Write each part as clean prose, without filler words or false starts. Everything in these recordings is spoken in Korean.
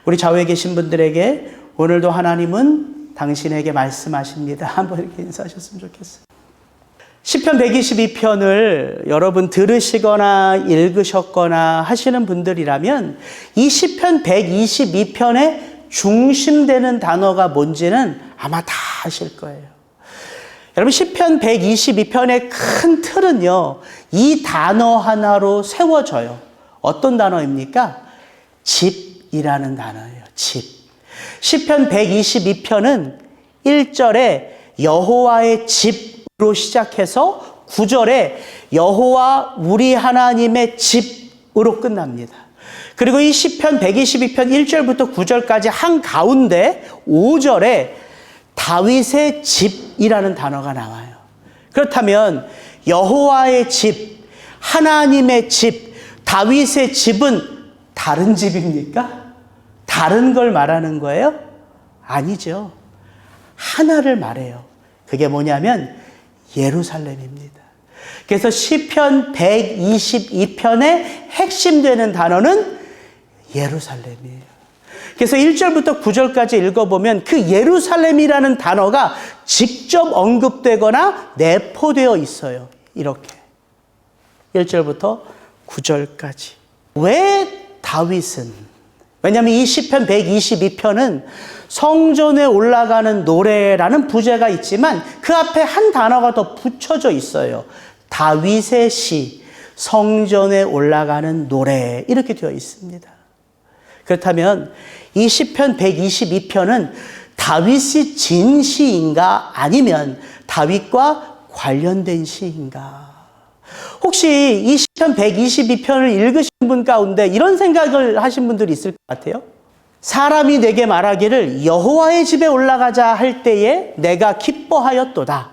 우리 좌우에 계신 분들에게 오늘도 하나님은 당신에게 말씀하십니다. 한번 이렇게 인사하셨으면 좋겠어요. 시편 122편을 여러분 들으시거나 읽으셨거나 하시는 분들이라면 이 시편 122편의 중심되는 단어가 뭔지는 아마 다 아실 거예요. 여러분 시편 122편의 큰 틀은요, 이 단어 하나로 세워져요. 어떤 단어입니까? 집이라는 단어예요. 집. 시편 122편은 1절에 여호와의 집으로 시작해서 9절에 여호와 우리 하나님의 집으로 끝납니다. 그리고 이 시편 122편 1절부터 9절까지 한가운데 5절에 다윗의 집이라는 단어가 나와요. 그렇다면 여호와의 집, 하나님의 집, 다윗의 집은 다른 집입니까? 다른 걸 말하는 거예요? 아니죠. 하나를 말해요. 그게 뭐냐면 예루살렘입니다. 그래서 시편 122편의 핵심 되는 단어는 예루살렘이에요. 그래서 1절부터 9절까지 읽어보면 그 예루살렘이라는 단어가 직접 언급되거나 내포되어 있어요. 이렇게 1절부터 9절까지. 왜 다윗은? 왜냐하면 이 시편 122편은 성전에 올라가는 노래라는 부제가 있지만 그 앞에 한 단어가 더 붙여져 있어요. 다윗의 시, 성전에 올라가는 노래, 이렇게 되어 있습니다. 그렇다면 이 시편 122편은 다윗이 진 시인가 아니면 다윗과 관련된 시인가? 혹시 이 시편 122편을 읽으신 분 가운데 이런 생각을 하신 분들이 있을 것 같아요. 사람이 내게 말하기를 여호와의 집에 올라가자 할 때에 내가 기뻐하였도다.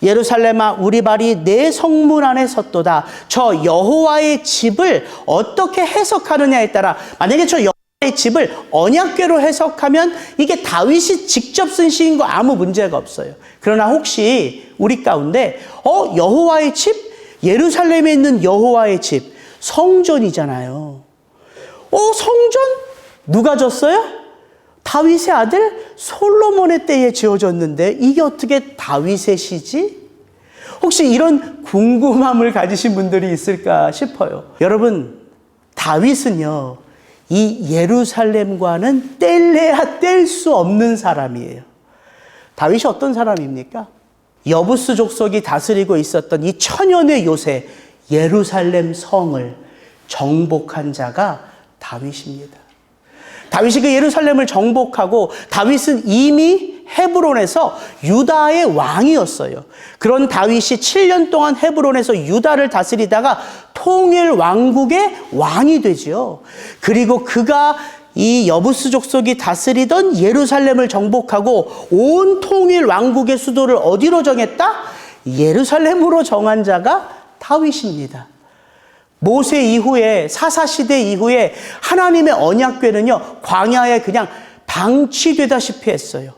예루살렘아 우리 발이 내 성문 안에 섰도다. 저 여호와의 집을 어떻게 해석하느냐에 따라 만약에 저 여호와의 집을 언약궤로 해석하면 이게 다윗이 직접 쓴 시인 거 아무 문제가 없어요. 그러나 혹시 우리 가운데 여호와의 집? 예루살렘에 있는 여호와의 집, 성전이잖아요. 성전? 누가 졌어요? 다윗의 아들 솔로몬의 때에 지어졌는데 이게 어떻게 다윗의 시지? 혹시 이런 궁금함을 가지신 분들이 있을까 싶어요. 여러분, 다윗은요, 이 예루살렘과는 뗄래야 뗄 수 없는 사람이에요. 다윗이 어떤 사람입니까? 여부스 족속이 다스리고 있었던 이 천년의 요새 예루살렘 성을 정복한 자가 다윗입니다. 다윗이 그 예루살렘을 정복하고 다윗은 이미 헤브론에서 유다의 왕이었어요. 그런 다윗이 7년 동안 헤브론에서 유다를 다스리다가 통일 왕국의 왕이 되죠. 그리고 그가 이 여부스 족속이 다스리던 예루살렘을 정복하고 온 통일 왕국의 수도를 어디로 정했다? 예루살렘으로 정한 자가 다윗입니다. 모세 이후에 사사시대 이후에 하나님의 언약궤는요 광야에 그냥 방치되다시피 했어요.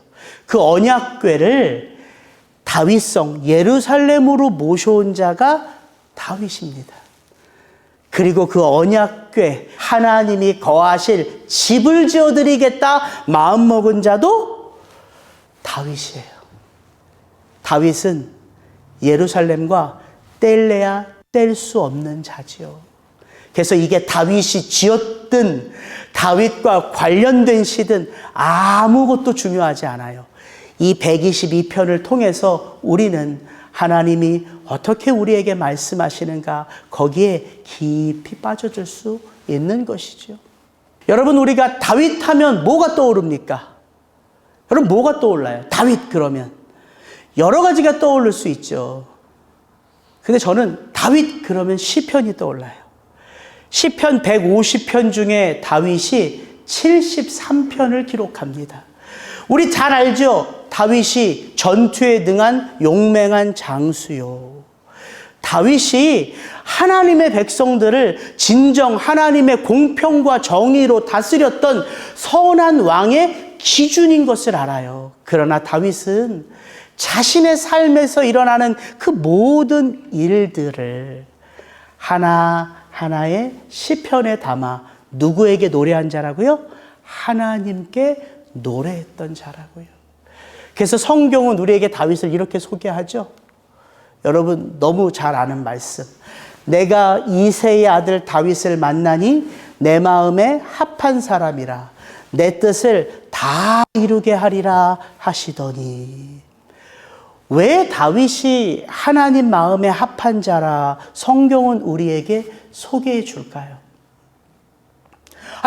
그 언약궤를 다윗성 예루살렘으로 모셔온 자가 다윗입니다. 그리고 그 언약궤 하나님이 거하실 집을 지어드리겠다 마음먹은 자도 다윗이에요. 다윗은 예루살렘과 뗄래야 뗄 수 없는 자지요. 그래서 이게 다윗이 지었든 다윗과 관련된 시든 아무것도 중요하지 않아요. 이 122편을 통해서 우리는 하나님이 어떻게 우리에게 말씀하시는가 거기에 깊이 빠져들 수 있는 것이죠. 여러분, 우리가 다윗 하면 뭐가 떠오릅니까? 여러분, 뭐가 떠올라요? 다윗 그러면 여러 가지가 떠오를 수 있죠. 근데 저는 다윗 그러면 시편이 떠올라요. 시편 150편 중에 다윗이 73편을 기록합니다. 우리 잘 알죠? 다윗이 전투에 능한 용맹한 장수요. 다윗이 하나님의 백성들을 진정 하나님의 공평과 정의로 다스렸던 선한 왕의 기준인 것을 알아요. 그러나 다윗은 자신의 삶에서 일어나는 그 모든 일들을 하나하나의 시편에 담아 누구에게 노래한 자라고요? 하나님께 노래했던 자라고요. 그래서 성경은 우리에게 다윗을 이렇게 소개하죠. 여러분 너무 잘 아는 말씀. 내가 이새의 아들 다윗을 만나니 내 마음에 합한 사람이라 내 뜻을 다 이루게 하리라 하시더니. 왜 다윗이 하나님 마음에 합한 자라 성경은 우리에게 소개해 줄까요?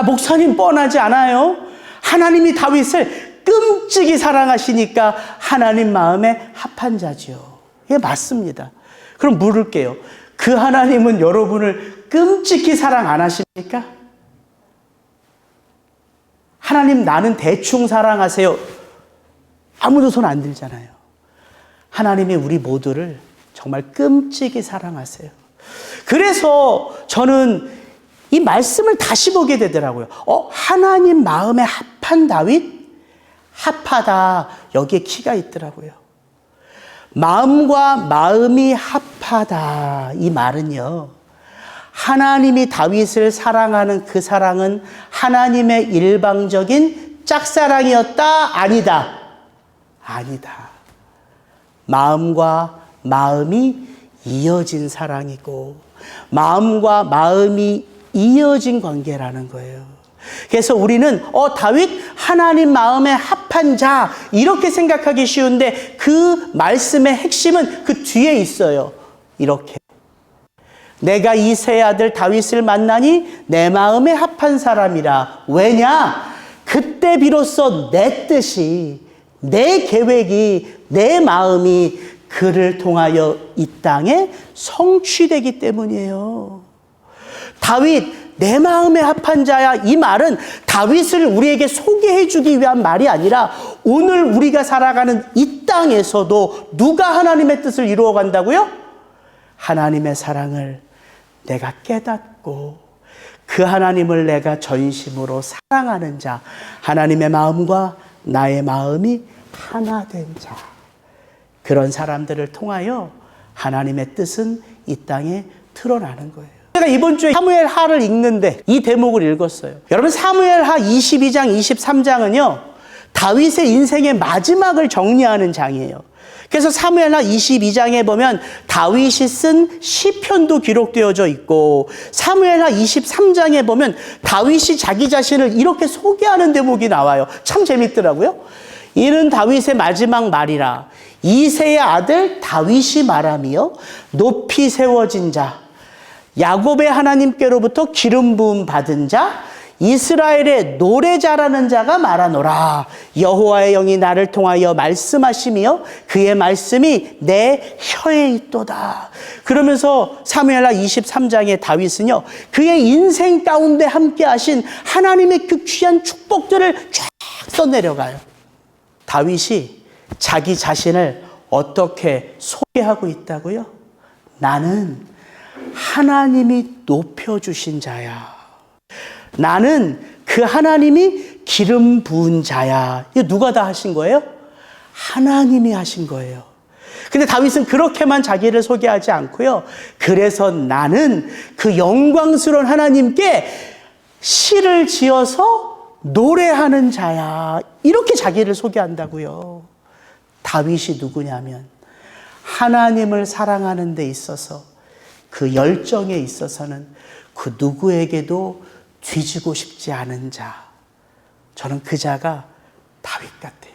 목사님 뻔하지 않아요? 하나님이 다윗을 끔찍이 사랑하시니까 하나님 마음에 합한 자지요. 예, 맞습니다. 그럼 물을게요. 그 하나님은 여러분을 끔찍이 사랑 안 하십니까? 하나님 나는 대충 사랑하세요. 아무도 손 안 들잖아요. 하나님이 우리 모두를 정말 끔찍이 사랑하세요. 그래서 저는 이 말씀을 다시 보게 되더라고요. 하나님 마음에 합한 다윗? 합하다. 여기에 키가 있더라고요. 마음과 마음이 합하다. 이 말은요. 하나님이 다윗을 사랑하는 그 사랑은 하나님의 일방적인 짝사랑이었다? 아니다. 아니다. 마음과 마음이 이어진 사랑이고 마음과 마음이 이어진 관계라는 거예요. 그래서 우리는 다윗 하나님 마음에 합한 자 이렇게 생각하기 쉬운데 그 말씀의 핵심은 그 뒤에 있어요. 이렇게 내가 이새의 아들 다윗을 만나니 내 마음에 합한 사람이라. 왜냐? 그때 비로소 내 뜻이 내 계획이 내 마음이 그를 통하여 이 땅에 성취되기 때문이에요. 다윗 내 마음에 합한 자야. 이 말은 다윗을 우리에게 소개해 주기 위한 말이 아니라 오늘 우리가 살아가는 이 땅에서도 누가 하나님의 뜻을 이루어 간다고요? 하나님의 사랑을 내가 깨닫고 그 하나님을 내가 전심으로 사랑하는 자, 하나님의 마음과 나의 마음이 하나 된 자, 그런 사람들을 통하여 하나님의 뜻은 이 땅에 드러나는 거예요. 제가 이번 주에 사무엘하를 읽는데 이 대목을 읽었어요. 여러분 사무엘하 22장 23장은요 다윗의 인생의 마지막을 정리하는 장이에요. 그래서 사무엘하 22장에 보면 다윗이 쓴 시편도 기록되어져 있고 사무엘하 23장에 보면 다윗이 자기 자신을 이렇게 소개하는 대목이 나와요. 참 재밌더라고요. 이는 다윗의 마지막 말이라. 이새의 아들 다윗이 말하며 높이 세워진 자, 야곱의 하나님께로부터 기름 부음 받은 자, 이스라엘의 노래 잘하는 자가 말하노라. 여호와의 영이 나를 통하여 말씀하시며 그의 말씀이 내 혀에 있도다. 그러면서 사무엘하 23장의 다윗은요 그의 인생 가운데 함께 하신 하나님의 그 귀한 축복들을 쫙 써내려가요. 다윗이 자기 자신을 어떻게 소개하고 있다고요? 나는 하나님이 높여주신 자야. 나는 그 하나님이 기름 부은 자야. 이거 누가 다 하신 거예요? 하나님이 하신 거예요. 근데 다윗은 그렇게만 자기를 소개하지 않고요. 그래서 나는 그 영광스러운 하나님께 시를 지어서 노래하는 자야. 이렇게 자기를 소개한다고요. 다윗이 누구냐면 하나님을 사랑하는 데 있어서 그 열정에 있어서는 그 누구에게도 뒤지고 싶지 않은 자. 저는 그 자가 다윗 같아요.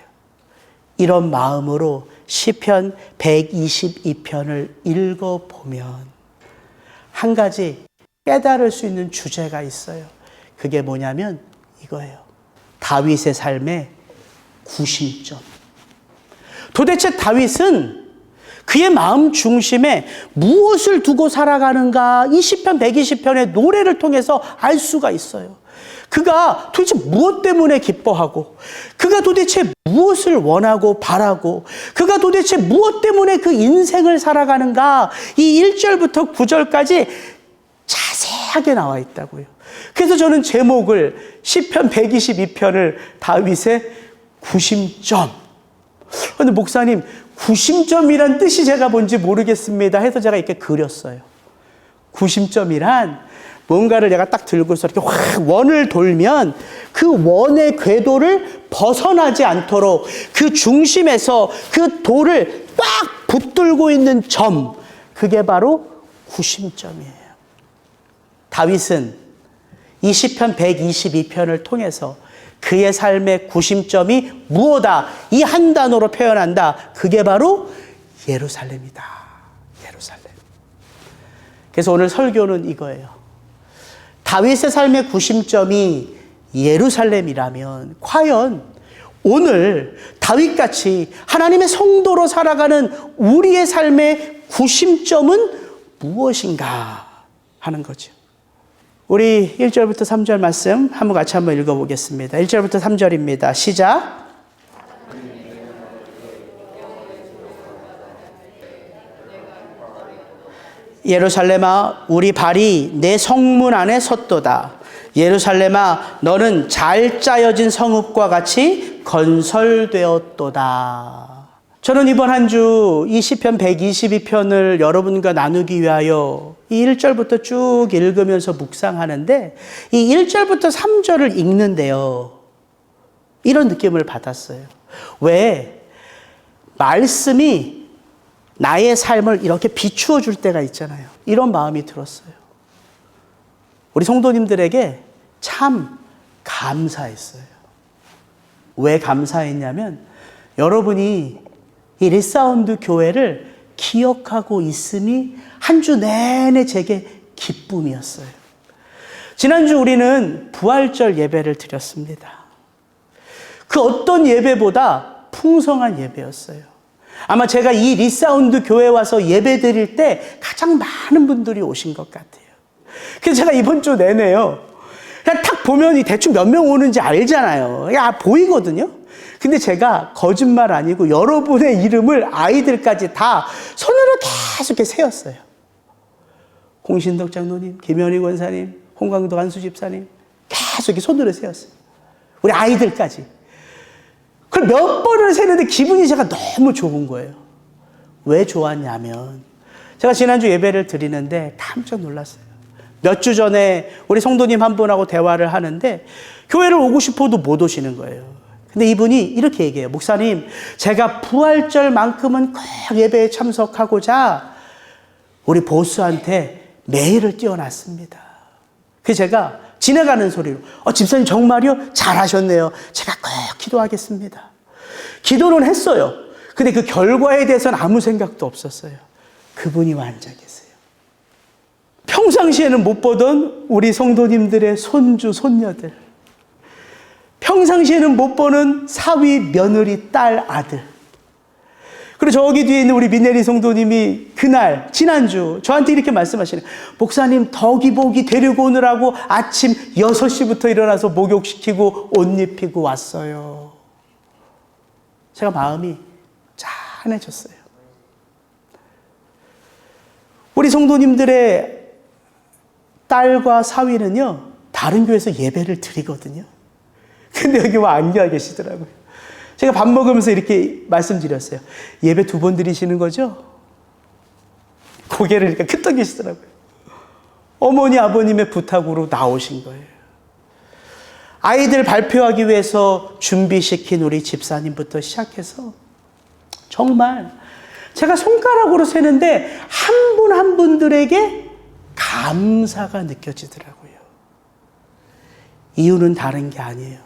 이런 마음으로 시편 122편을 읽어보면 한 가지 깨달을 수 있는 주제가 있어요. 그게 뭐냐면 이거예요. 다윗의 삶의 구심점. 도대체 다윗은 그의 마음 중심에 무엇을 두고 살아가는가 이 시편 120편의 노래를 통해서 알 수가 있어요. 그가 도대체 무엇 때문에 기뻐하고 그가 도대체 무엇을 원하고 바라고 그가 도대체 무엇 때문에 그 인생을 살아가는가 이 1절부터 9절까지 자세하게 나와 있다고요. 그래서 저는 제목을 시편 122편을 다윗의 구심점. 근데 목사님 구심점이란 뜻이 제가 뭔지 모르겠습니다 해서 제가 이렇게 그렸어요. 구심점이란 뭔가를 내가 딱 들고서 이렇게 확 원을 돌면 그 원의 궤도를 벗어나지 않도록 그 중심에서 그 돌을 딱 붙들고 있는 점, 그게 바로 구심점이에요. 다윗은 이 시편 122편을 통해서 그의 삶의 구심점이 무엇이다? 이 한 단어로 표현한다. 그게 바로 예루살렘이다. 예루살렘. 그래서 오늘 설교는 이거예요. 다윗의 삶의 구심점이 예루살렘이라면 과연 오늘 다윗같이 하나님의 성도로 살아가는 우리의 삶의 구심점은 무엇인가 하는 거죠. 우리 1절부터 3절 말씀 같이 한번 읽어보겠습니다. 1절부터 3절입니다. 시작. 예루살렘아, 우리 발이 내 성문 안에 섰도다. 예루살렘아, 너는 잘 짜여진 성읍과 같이 건설되었도다. 저는 이번 한 주 이 시편 122편을 여러분과 나누기 위하여 이 1절부터 쭉 읽으면서 묵상하는데 이 1절부터 3절을 읽는데요, 이런 느낌을 받았어요. 왜? 말씀이 나의 삶을 이렇게 비추어 줄 때가 있잖아요. 이런 마음이 들었어요. 우리 성도님들에게 참 감사했어요. 왜 감사했냐면 여러분이 이 리사운드 교회를 기억하고 있음이 한 주 내내 제게 기쁨이었어요. 지난주 우리는 부활절 예배를 드렸습니다. 그 어떤 예배보다 풍성한 예배였어요. 아마 제가 이 리사운드 교회 와서 예배 드릴 때 가장 많은 분들이 오신 것 같아요. 그래서 제가 이번 주 내내요, 그냥 탁 보면 대충 몇 명 오는지 알잖아요. 보이거든요. 근데 제가 거짓말 아니고 여러분의 이름을 아이들까지 다 손으로 계속 이렇게 세웠어요. 홍신덕 장로님, 김현희 권사님, 홍광도 한수 집사님, 계속 이렇게 손으로 세웠어요. 우리 아이들까지. 그걸 몇 번을 세는데 기분이 제가 너무 좋은 거예요. 왜 좋았냐면 제가 지난주 예배를 드리는데 깜짝 놀랐어요. 몇 주 전에 우리 성도님 한 분하고 대화를 하는데 교회를 오고 싶어도 못 오시는 거예요. 근데 이분이 이렇게 얘기해요. 목사님, 제가 부활절만큼은 꼭 예배에 참석하고자 우리 보스한테 메일을 띄워놨습니다. 그래서 제가 지나가는 소리로 집사님 정말요? 잘하셨네요. 제가 꼭 기도하겠습니다. 기도는 했어요. 근데 그 결과에 대해서는 아무 생각도 없었어요. 그분이 앉아 계세요. 평상시에는 못 보던 우리 성도님들의 손주, 손녀들, 평상시에는 못 보는 사위, 며느리, 딸, 아들. 그리고 저기 뒤에 있는 우리 민혜리 성도님이 그날, 지난주 저한테 이렇게 말씀하시네요. 목사님, 덕이복이 데리고 오느라고 아침 6시부터 일어나서 목욕시키고 옷 입히고 왔어요. 제가 마음이 짠해졌어요. 우리 성도님들의 딸과 사위는요, 다른 교회에서 예배를 드리거든요. 근데 여기 와 앉아 계시더라고요. 제가 밥 먹으면서 이렇게 말씀드렸어요. 예배 2번 드리시는 거죠? 고개를 이렇게 끄덕이시더라고요. 어머니, 아버님의 부탁으로 나오신 거예요. 아이들 발표하기 위해서 준비시킨 우리 집사님부터 시작해서 정말 제가 손가락으로 세는데 한 분 한 분들에게 감사가 느껴지더라고요. 이유는 다른 게 아니에요.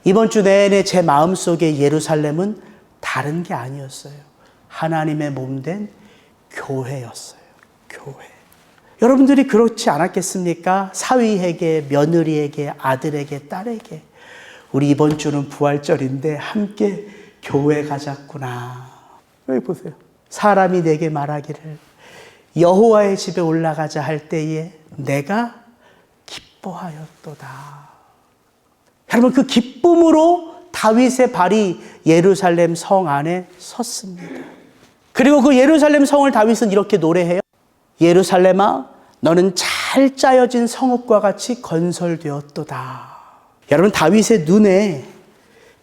이번 주 내내 제 마음속에 예루살렘은 다른 게 아니었어요. 하나님의 몸된 교회였어요. 교회. 여러분들이 그렇지 않았겠습니까? 사위에게, 며느리에게, 아들에게, 딸에게 우리 이번 주는 부활절인데 함께 교회 가자꾸나. 여기 보세요. 사람이 내게 말하기를 여호와의 집에 올라가자 할 때에 내가 기뻐하였도다. 여러분, 그 기쁨으로 다윗의 발이 예루살렘 성 안에 섰습니다. 그리고 그 예루살렘 성을 다윗은 이렇게 노래해요. 예루살렘아, 너는 잘 짜여진 성읍과 같이 건설되었도다. 여러분, 다윗의 눈에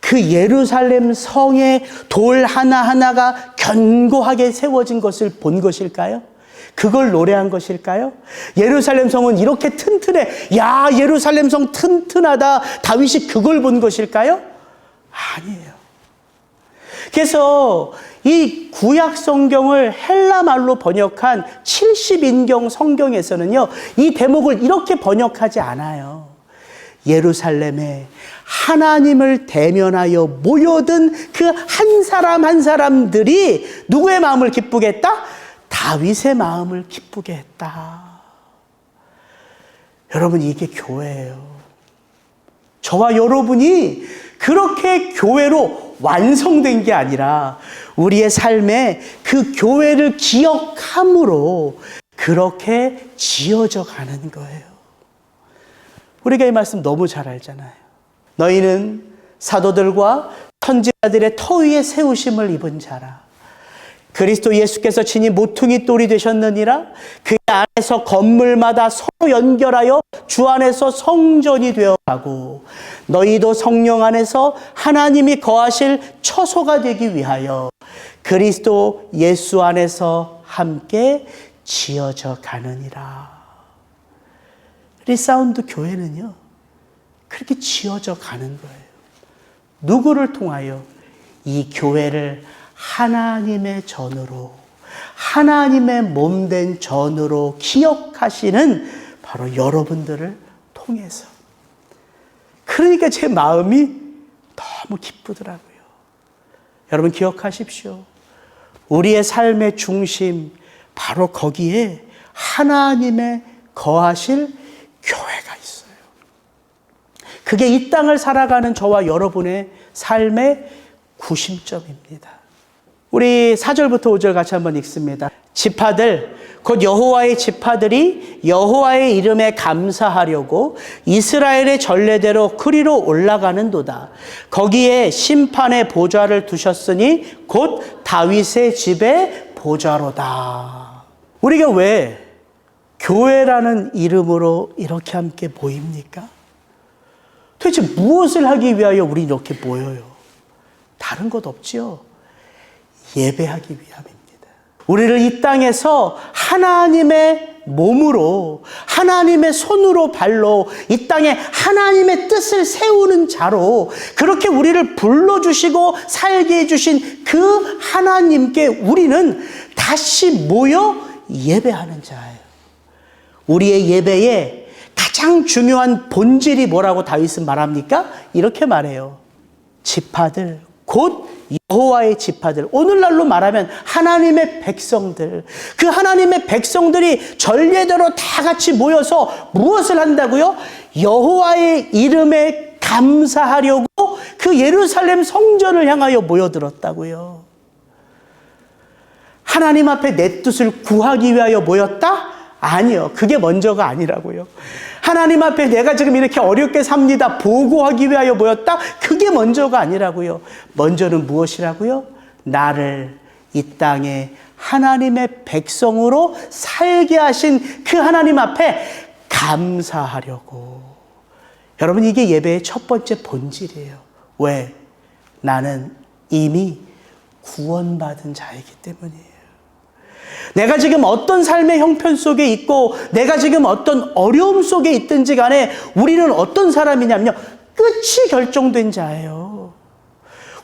그 예루살렘 성의 돌 하나하나가 견고하게 세워진 것을 본 것일까요? 그걸 노래한 것일까요? 예루살렘 성은 이렇게 튼튼해. 야, 예루살렘 성 튼튼하다. 다윗이 그걸 본 것일까요? 아니에요. 그래서 이 구약 성경을 헬라 말로 번역한 70인경 성경에서는요, 이 대목을 이렇게 번역하지 않아요. 예루살렘에 하나님을 대면하여 모여든 그 한 사람 한 사람들이 누구의 마음을 기쁘게 했다? 다윗의 마음을 기쁘게 했다. 여러분, 이게 교회예요. 저와 여러분이 그렇게 교회로 완성된 게 아니라 우리의 삶에 그 교회를 기억함으로 그렇게 지어져 가는 거예요. 우리가 이 말씀 너무 잘 알잖아요. 너희는 사도들과 선지자들의 터 위에 세우심을 입은 자라. 그리스도 예수께서 친히 모퉁이 돌이 되셨느니라. 그 안에서 건물마다 서로 연결하여 주 안에서 성전이 되어가고 너희도 성령 안에서 하나님이 거하실 처소가 되기 위하여 그리스도 예수 안에서 함께 지어져 가느니라. 리사운드 교회는요, 그렇게 지어져 가는 거예요. 누구를 통하여? 이 교회를 하나님의 전으로, 하나님의 몸된 전으로 기억하시는 바로 여러분들을 통해서. 그러니까 제 마음이 너무 기쁘더라고요. 여러분 기억하십시오. 우리의 삶의 중심, 바로 거기에 하나님의 거하실 교회가 있어요. 그게 이 땅을 살아가는 저와 여러분의 삶의 구심점입니다. 우리 4절부터 5절 같이 한번 읽습니다. 지파들, 곧 여호와의 지파들이 여호와의 이름에 감사하려고 이스라엘의 전례대로 그리로 올라가는도다. 거기에 심판의 보좌를 두셨으니 곧 다윗의 집의 보좌로다. 우리가 왜 교회라는 이름으로 이렇게 함께 모입니까? 도대체 무엇을 하기 위하여 우리 이렇게 모여요? 다른 것 없지요. 예배하기 위함입니다. 우리를 이 땅에서 하나님의 몸으로, 하나님의 손으로 발로 이 땅에 하나님의 뜻을 세우는 자로 그렇게 우리를 불러주시고 살게 해주신 그 하나님께 우리는 다시 모여 예배하는 자예요. 우리의 예배의 가장 중요한 본질이 뭐라고 다윗은 말합니까? 이렇게 말해요. 지파들, 곧 여호와의 지파들, 오늘날로 말하면 하나님의 백성들, 그 하나님의 백성들이 전례대로 다 같이 모여서 무엇을 한다고요? 여호와의 이름에 감사하려고 그 예루살렘 성전을 향하여 모여들었다고요. 하나님 앞에 내 뜻을 구하기 위하여 모였다? 아니요. 그게 먼저가 아니라고요. 하나님 앞에 내가 지금 이렇게 어렵게 삽니다. 보고하기 위하여 모였다? 그게 먼저가 아니라고요. 먼저는 무엇이라고요? 나를 이 땅에 하나님의 백성으로 살게 하신 그 하나님 앞에 감사하려고. 여러분, 이게 예배의 첫 번째 본질이에요. 왜? 나는 이미 구원받은 자이기 때문이에요. 내가 지금 어떤 삶의 형편 속에 있고 내가 지금 어떤 어려움 속에 있든지 간에 우리는 어떤 사람이냐면요, 끝이 결정된 자예요.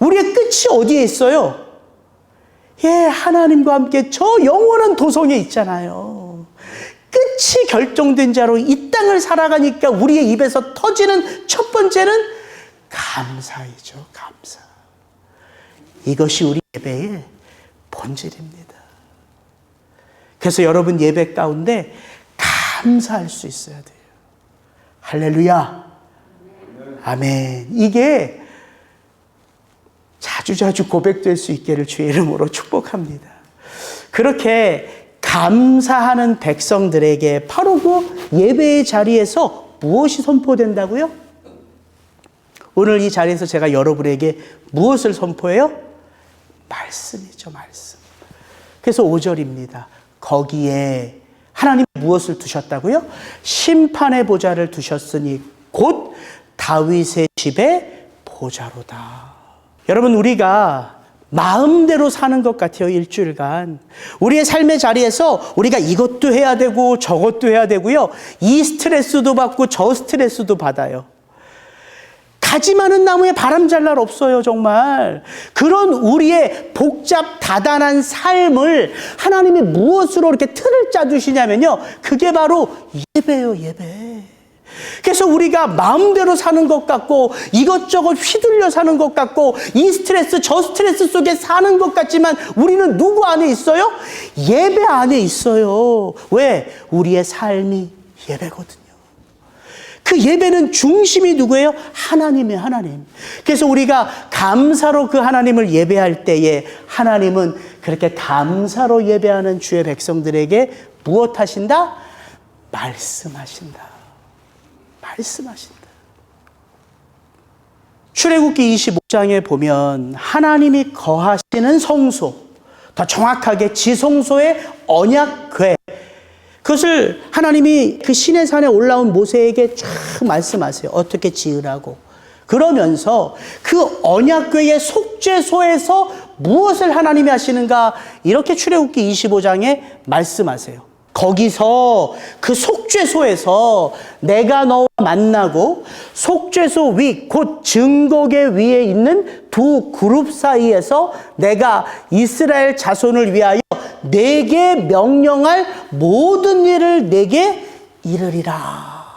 우리의 끝이 어디에 있어요? 예, 하나님과 함께 저 영원한 도성에 있잖아요. 끝이 결정된 자로 이 땅을 살아가니까 우리의 입에서 터지는 첫 번째는 감사이죠. 감사. 이것이 우리 예배의 본질입니다. 그래서 여러분 예배 가운데 감사할 수 있어야 돼요. 할렐루야. 아멘. 이게 자주자주 고백될 수 있기를 주의 이름으로 축복합니다. 그렇게 감사하는 백성들에게 바로 그 예배의 자리에서 무엇이 선포된다고요? 오늘 이 자리에서 제가 여러분에게 무엇을 선포해요? 말씀이죠, 말씀. 그래서 5절입니다. 거기에 하나님 무엇을 두셨다고요? 심판의 보좌를 두셨으니 곧 다윗의 집의 보좌로다. 여러분, 우리가 마음대로 사는 것 같아요, 일주일간. 우리의 삶의 자리에서 우리가 이것도 해야 되고 저것도 해야 되고요. 이 스트레스도 받고 저 스트레스도 받아요. 가지 많은 나무에 바람 잘 날 없어요, 정말. 그런 우리의 복잡 다단한 삶을 하나님이 무엇으로 이렇게 틀을 짜주시냐면요. 그게 바로 예배예요, 예배. 그래서 우리가 마음대로 사는 것 같고 이것저것 휘둘려 사는 것 같고 이 스트레스 저 스트레스 속에 사는 것 같지만 우리는 누구 안에 있어요? 예배 안에 있어요. 왜? 우리의 삶이 예배거든요. 그 예배는 중심이 누구예요? 하나님이에요, 하나님. 그래서 우리가 감사로 그 하나님을 예배할 때에 하나님은 그렇게 감사로 예배하는 주의 백성들에게 무엇 하신다? 말씀하신다. 말씀하신다. 출애굽기 25장에 보면 하나님이 거하시는 성소, 더 정확하게 지성소의 언약궤, 그것을 하나님이 그 시내산에 올라온 모세에게 쫙 말씀하세요. 어떻게 지으라고. 그러면서 그 언약궤의 속죄소에서 무엇을 하나님이 하시는가, 이렇게 출애굽기 25장에 말씀하세요. 거기서 그 속죄소에서 내가 너와 만나고 속죄소 위, 곧 증거궤 위에 있는 두 그룹 사이에서 내가 이스라엘 자손을 위하여 내게 명령할 모든 일을 내게 이르리라.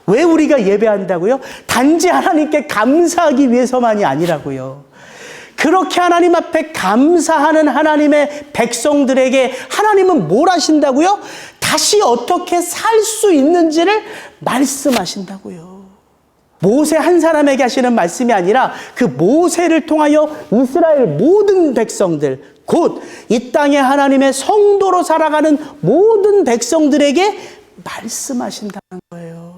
왜 우리가 예배한다고요? 단지 하나님께 감사하기 위해서만이 아니라고요. 그렇게 하나님 앞에 감사하는 하나님의 백성들에게 하나님은 뭘 하신다고요? 다시 어떻게 살 수 있는지를 말씀하신다고요. 모세 한 사람에게 하시는 말씀이 아니라 그 모세를 통하여 이스라엘 모든 백성들, 곧 이 땅에 하나님의 성도로 살아가는 모든 백성들에게 말씀하신다는 거예요.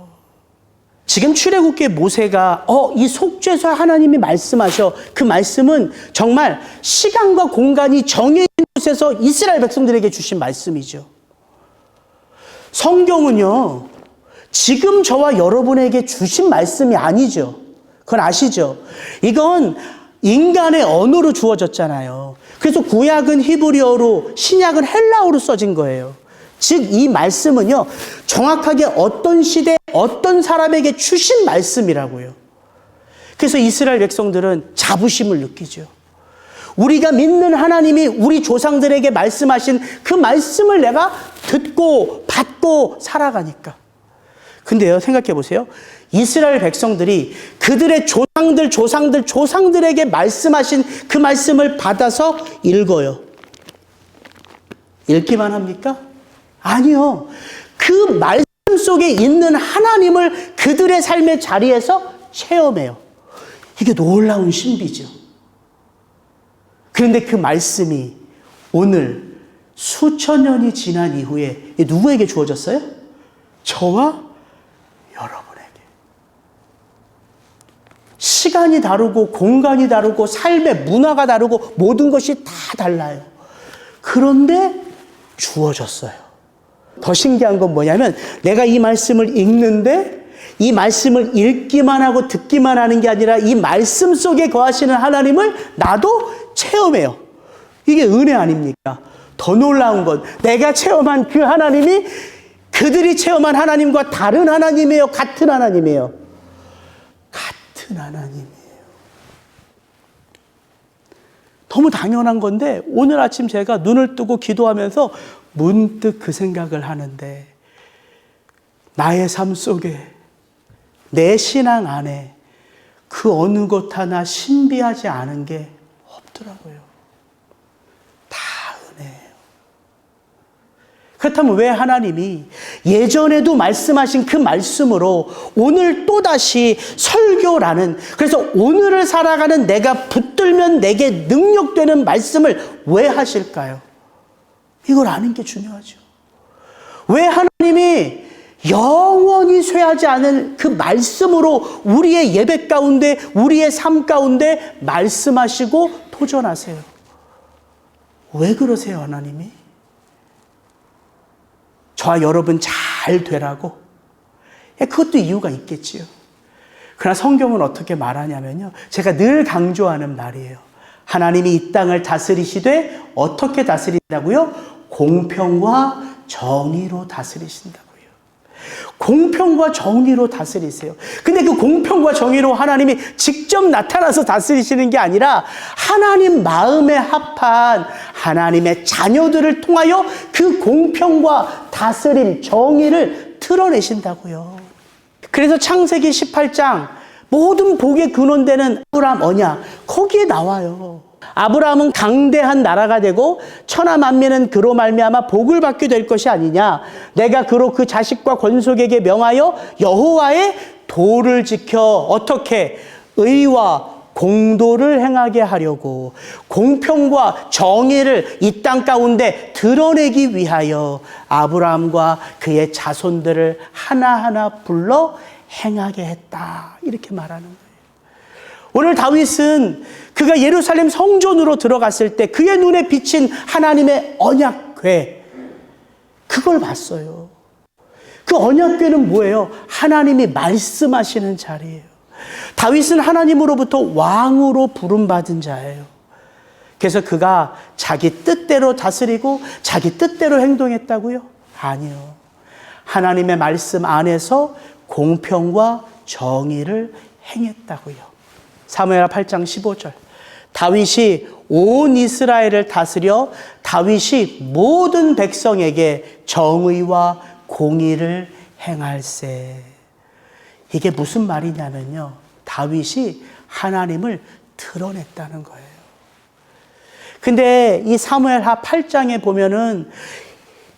지금 출애굽기에 모세가 이 속죄소 하나님이 말씀하셔. 그 말씀은 정말 시간과 공간이 정해진 곳에서 이스라엘 백성들에게 주신 말씀이죠. 성경은요, 지금 저와 여러분에게 주신 말씀이 아니죠. 그건 아시죠? 이건 인간의 언어로 주어졌잖아요. 그래서 구약은 히브리어로, 신약은 헬라어로 써진 거예요. 즉 이 말씀은요, 정확하게 어떤 시대 어떤 사람에게 주신 말씀이라고요. 그래서 이스라엘 백성들은 자부심을 느끼죠. 우리가 믿는 하나님이 우리 조상들에게 말씀하신 그 말씀을 내가 듣고 받고 살아가니까. 근데요, 생각해 보세요. 이스라엘 백성들이 그들의 조상들에게 말씀하신 그 말씀을 받아서 읽어요. 읽기만 합니까? 아니요. 그 말씀 속에 있는 하나님을 그들의 삶의 자리에서 체험해요. 이게 놀라운 신비죠. 그런데 그 말씀이 오늘 수천 년이 지난 이후에 누구에게 주어졌어요? 저와 여러분에게. 시간이 다르고 공간이 다르고 삶의 문화가 다르고 모든 것이 다 달라요. 그런데 주어졌어요. 더 신기한 건 뭐냐면 내가 이 말씀을 읽는데 이 말씀을 읽기만 하고 듣기만 하는 게 아니라 이 말씀 속에 거하시는 하나님을 나도 체험해요. 이게 은혜 아닙니까? 더 놀라운 건 내가 체험한 그 하나님이 그들이 체험한 하나님과 다른 하나님이에요? 같은 하나님이에요? 같은 하나님이에요. 너무 당연한 건데 오늘 아침 제가 눈을 뜨고 기도하면서 문득 그 생각을 하는데 나의 삶 속에 내 신앙 안에 그 어느 것 하나 신비하지 않은 게 없더라고요. 다 은혜예요. 그렇다면 왜 하나님이 예전에도 말씀하신 그 말씀으로 오늘 또다시 설교라는, 그래서 오늘을 살아가는 내가 붙들면 내게 능력되는 말씀을 왜 하실까요? 이걸 아는 게 중요하죠. 왜 하나님이 영원히 쇠하지 않은 그 말씀으로 우리의 예배 가운데, 우리의 삶 가운데 말씀하시고 도전하세요? 왜 그러세요, 하나님이? 저와 여러분 잘 되라고? 그것도 이유가 있겠지요. 그러나 성경은 어떻게 말하냐면요, 제가 늘 강조하는 말이에요. 하나님이 이 땅을 다스리시되 어떻게 다스린다고요? 공평과 정의로 다스리신다고요. 공평과 정의로 다스리세요. 근데 그 공평과 정의로 하나님이 직접 나타나서 다스리시는 게 아니라 하나님 마음에 합한 하나님의 자녀들을 통하여 그 공평과 다스림, 정의를 드러내신다고요. 그래서 창세기 18장 모든 복의 근원되는 아브라함 언약, 거기에 나와요. 아브라함은 강대한 나라가 되고 천하 만민은 그로 말미암아 복을 받게 될 것이 아니냐. 내가 그로 그 자식과 권속에게 명하여 여호와의 도를 지켜 어떻게 의와 공도를 행하게 하려고 공평과 정의를 이 땅 가운데 드러내기 위하여 아브라함과 그의 자손들을 하나하나 불러 행하게 했다. 이렇게 말하는 거예요. 오늘 다윗은 그가 예루살렘 성전으로 들어갔을 때 그의 눈에 비친 하나님의 언약궤, 그걸 봤어요. 그 언약궤는 뭐예요? 하나님이 말씀하시는 자리예요. 다윗은 하나님으로부터 왕으로 부름받은 자예요. 그래서 그가 자기 뜻대로 다스리고 자기 뜻대로 행동했다고요? 아니요. 하나님의 말씀 안에서 공평과 정의를 행했다고요. 사무엘하 8장 15절. 다윗이 온 이스라엘을 다스려 다윗이 모든 백성에게 정의와 공의를 행할세. 이게 무슨 말이냐면요. 다윗이 하나님을 드러냈다는 거예요. 근데 이 사무엘하 8장에 보면은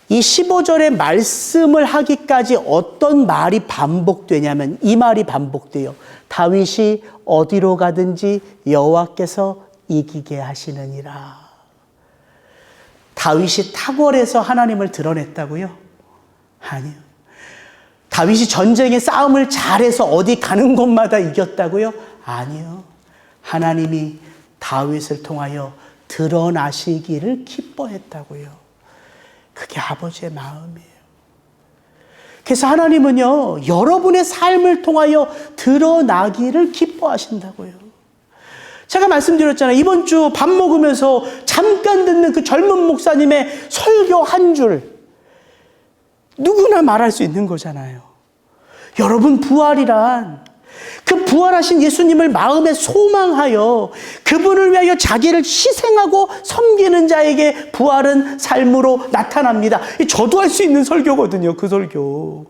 이 15절의 말씀을 하기까지 어떤 말이 반복되냐면 이 말이 반복돼요. 다윗이 어디로 가든지 여호와께서 이기게 하시느니라. 다윗이 탁월해서 하나님을 드러냈다고요? 아니요. 다윗이 전쟁의 싸움을 잘해서 어디 가는 곳마다 이겼다고요? 아니요. 하나님이 다윗을 통하여 드러나시기를 기뻐했다고요. 그게 아버지의 마음이에요. 그래서 하나님은요, 여러분의 삶을 통하여 드러나기를 기뻐하신다고요. 제가 말씀드렸잖아요. 이번 주 밥 먹으면서 잠깐 듣는 그 젊은 목사님의 설교 한 줄, 누구나 말할 수 있는 거잖아요. 여러분, 부활이란 그 부활하신 예수님을 마음에 소망하여 그분을 위하여 자기를 희생하고 섬기는 자에게 부활은 삶으로 나타납니다. 저도 할 수 있는 설교거든요, 그 설교.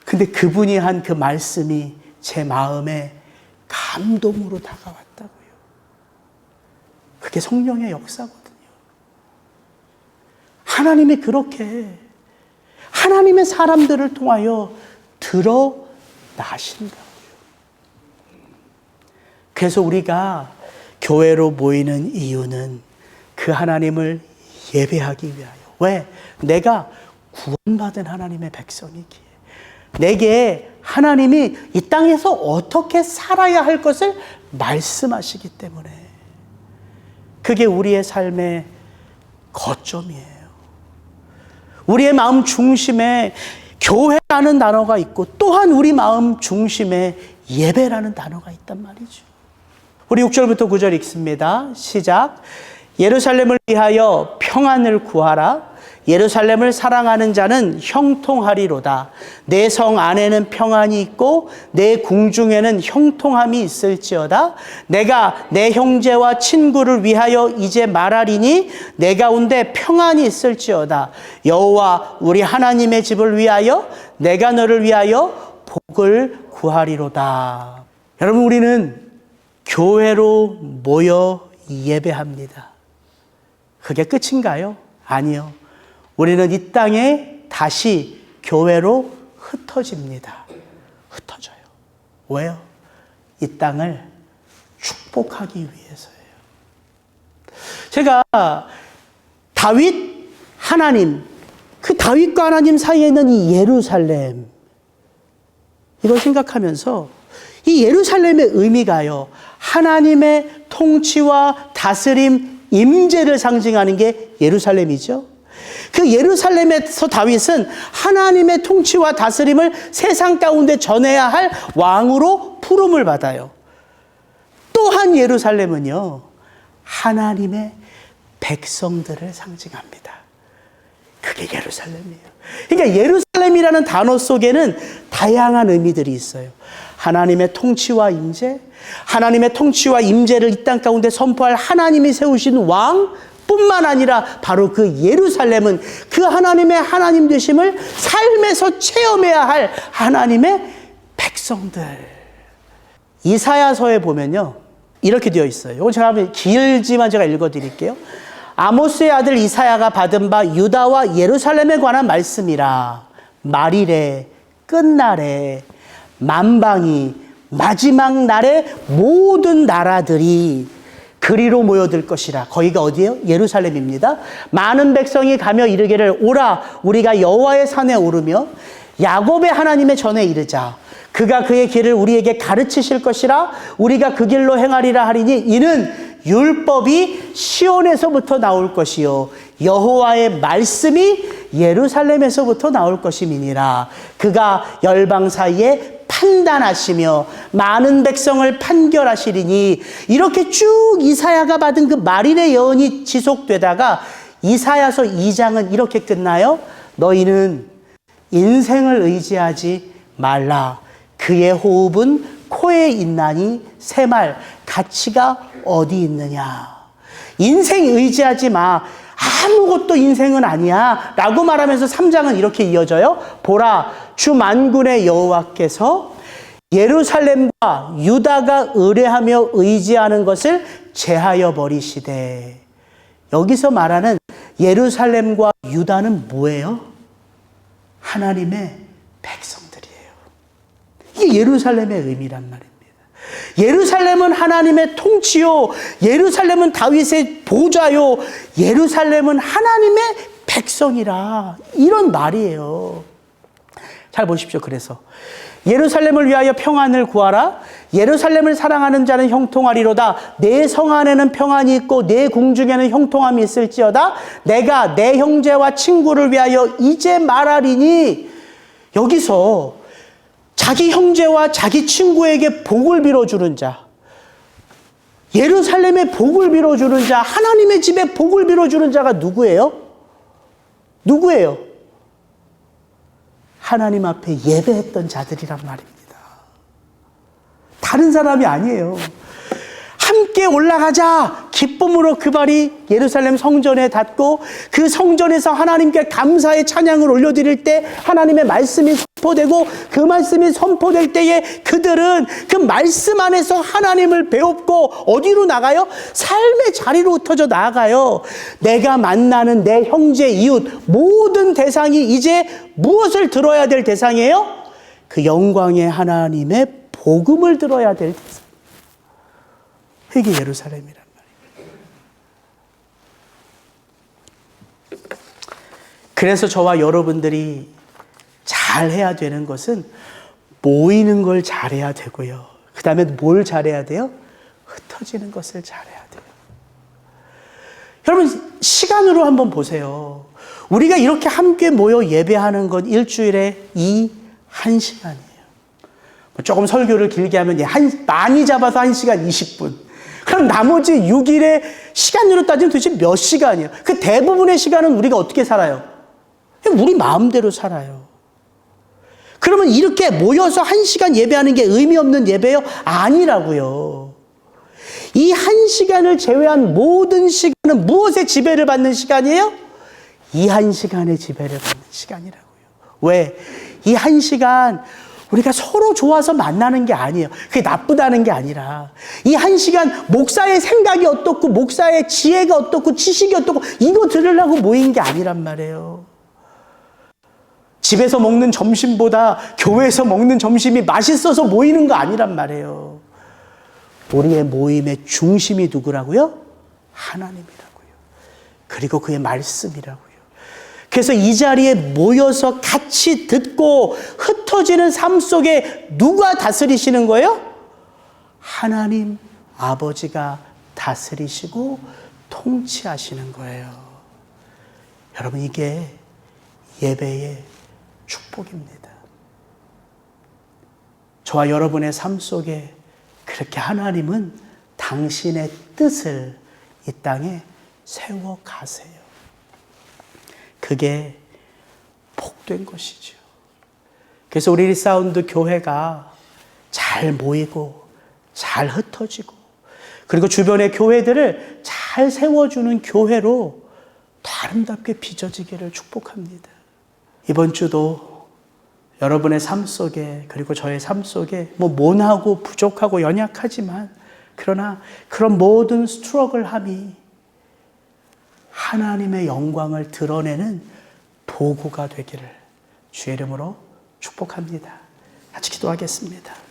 근데 그분이 한 그 말씀이 제 마음에 감동으로 다가왔다고요. 그게 성령의 역사거든요. 하나님이 그렇게 하나님의 사람들을 통하여 드러나신다. 그래서 우리가 교회로 모이는 이유는 그 하나님을 예배하기 위하여. 왜? 내가 구원받은 하나님의 백성이기에. 내게 하나님이 이 땅에서 어떻게 살아야 할 것을 말씀하시기 때문에. 그게 우리의 삶의 거점이에요. 우리의 마음 중심에 교회라는 단어가 있고 또한 우리 마음 중심에 예배라는 단어가 있단 말이죠. 우리 6절부터 9절 읽습니다. 시작. 예루살렘을 위하여 평안을 구하라. 예루살렘을 사랑하는 자는 형통하리로다. 내 성 안에는 평안이 있고 내 궁중에는 형통함이 있을지어다. 내가 내 형제와 친구를 위하여 이제 말하리니 내 가운데 평안이 있을지어다. 여호와 우리 하나님의 집을 위하여 내가 너를 위하여 복을 구하리로다. 여러분, 우리는 교회로 모여 예배합니다. 그게 끝인가요? 아니요. 우리는 이 땅에 다시 교회로 흩어집니다. 흩어져요. 왜요? 이 땅을 축복하기 위해서예요. 제가 다윗, 하나님, 그 다윗과 하나님 사이에 있는 이 예루살렘, 이걸 생각하면서 이 예루살렘의 의미가요, 하나님의 통치와 다스림, 임재를 상징하는 게 예루살렘이죠. 그 예루살렘에서 다윗은 하나님의 통치와 다스림을 세상 가운데 전해야 할 왕으로 부름을 받아요. 또한 예루살렘은요, 하나님의 백성들을 상징합니다. 그게 예루살렘이에요. 그러니까 예루살렘이라는 단어 속에는 다양한 의미들이 있어요. 하나님의 통치와 임재, 하나님의 통치와 임재를 이 땅 가운데 선포할 하나님이 세우신 왕 뿐만 아니라 바로 그 예루살렘은 그 하나님의 하나님 되심을 삶에서 체험해야 할 하나님의 백성들. 이사야서에 보면요, 이렇게 되어 있어요. 이건 제가 길지만 제가 읽어드릴게요. 아모스의 아들 이사야가 받은 바 유다와 예루살렘에 관한 말씀이라. 말일에, 끝날에, 만방이, 마지막 날에 모든 나라들이 그리로 모여들 것이라. 거기가 어디예요? 예루살렘입니다. 많은 백성이 가며 이르기를 오라 우리가 여호와의 산에 오르며 야곱의 하나님의 전에 이르자. 그가 그의 길을 우리에게 가르치실 것이라. 우리가 그 길로 행하리라 하리니 이는 율법이 시온에서부터 나올 것이요 여호와의 말씀이 예루살렘에서부터 나올 것임이니라. 그가 열방 사이에 판단하시며 많은 백성을 판결하시리니. 이렇게 쭉 이사야가 받은 그 말일의 예언이 지속되다가 이사야서 2장은 이렇게 끝나요. 너희는 인생을 의지하지 말라. 그의 호흡은 코에 있나니 새말 가치가 어디 있느냐. 인생 의지하지 마. 아무것도 인생은 아니야 라고 말하면서 3장은 이렇게 이어져요. 보라 주 만군의 여호와께서 예루살렘과 유다가 의뢰하며 의지하는 것을 제하여 버리시되. 여기서 말하는 예루살렘과 유다는 뭐예요? 하나님의 백성들이에요. 이게 예루살렘의 의미란 말입니다. 예루살렘은 하나님의 통치요, 예루살렘은 다윗의 보좌요, 예루살렘은 하나님의 백성이라. 이런 말이에요. 잘 보십시오. 그래서 예루살렘을 위하여 평안을 구하라. 예루살렘을 사랑하는 자는 형통하리로다. 내 성 안에는 평안이 있고 내 궁중에는 형통함이 있을지어다. 내가 내 형제와 친구를 위하여 이제 말하리니. 여기서 자기 형제와 자기 친구에게 복을 빌어주는 자, 예루살렘에 복을 빌어주는 자, 하나님의 집에 복을 빌어주는 자가 누구예요? 누구예요? 하나님 앞에 예배했던 자들이란 말입니다. 다른 사람이 아니에요. 함께 올라가자. 기쁨으로 그 발이 예루살렘 성전에 닿고 그 성전에서 하나님께 감사의 찬양을 올려드릴 때 하나님의 말씀이 선포되고 그 말씀이 선포될 때에 그들은 그 말씀 안에서 하나님을 배웠고 어디로 나가요? 삶의 자리로 흩어져 나아가요. 내가 만나는 내 형제 이웃 모든 대상이 이제 무엇을 들어야 될 대상이에요? 그 영광의 하나님의 복음을 들어야 될 대상. 이게 예루살렘이란 말이에요. 그래서 저와 여러분들이 잘해야 되는 것은 모이는 걸 잘해야 되고요. 그 다음에 뭘 잘해야 돼요? 흩어지는 것을 잘해야 돼요. 여러분 시간으로 한번 보세요. 우리가 이렇게 함께 모여 예배하는 건 일주일에 1시간이에요. 조금 설교를 길게 하면 많이 잡아서 1시간 20분. 그럼 나머지 6일의 시간으로 따지면 도대체 몇 시간이에요? 그 대부분의 시간은 우리가 어떻게 살아요? 우리 마음대로 살아요. 그러면 이렇게 모여서 1시간 예배하는 게 의미 없는 예배요? 아니라고요. 이 1시간을 제외한 모든 시간은 무엇의 지배를 받는 시간이에요? 이 1시간의 지배를 받는 시간이라고요. 왜? 이 1시간 우리가 서로 좋아서 만나는 게 아니에요. 그게 나쁘다는 게 아니라 이 1시간 목사의 생각이 어떻고 목사의 지혜가 어떻고 지식이 어떻고 이거 들으려고 모인 게 아니란 말이에요. 집에서 먹는 점심보다 교회에서 먹는 점심이 맛있어서 모이는 거 아니란 말이에요. 우리의 모임의 중심이 누구라고요? 하나님이라고요. 그리고 그의 말씀이라고요. 그래서 이 자리에 모여서 같이 듣고 흩어지는 삶 속에 누가 다스리시는 거예요? 하나님 아버지가 다스리시고 통치하시는 거예요. 여러분 이게 예배의 축복입니다. 저와 여러분의 삶 속에 그렇게 하나님은 당신의 뜻을 이 땅에 세워 가세요. 그게 복된 것이죠. 그래서 우리 리사운드 교회가 잘 모이고 잘 흩어지고 그리고 주변의 교회들을 잘 세워주는 교회로 더 아름답게 빚어지기를 축복합니다. 이번 주도 여러분의 삶 속에 그리고 저의 삶 속에 모난하고 부족하고 연약하지만 그러나 그런 모든 스트러글함이 하나님의 영광을 드러내는 도구가 되기를 주의 이름으로 축복합니다. 같이 기도하겠습니다.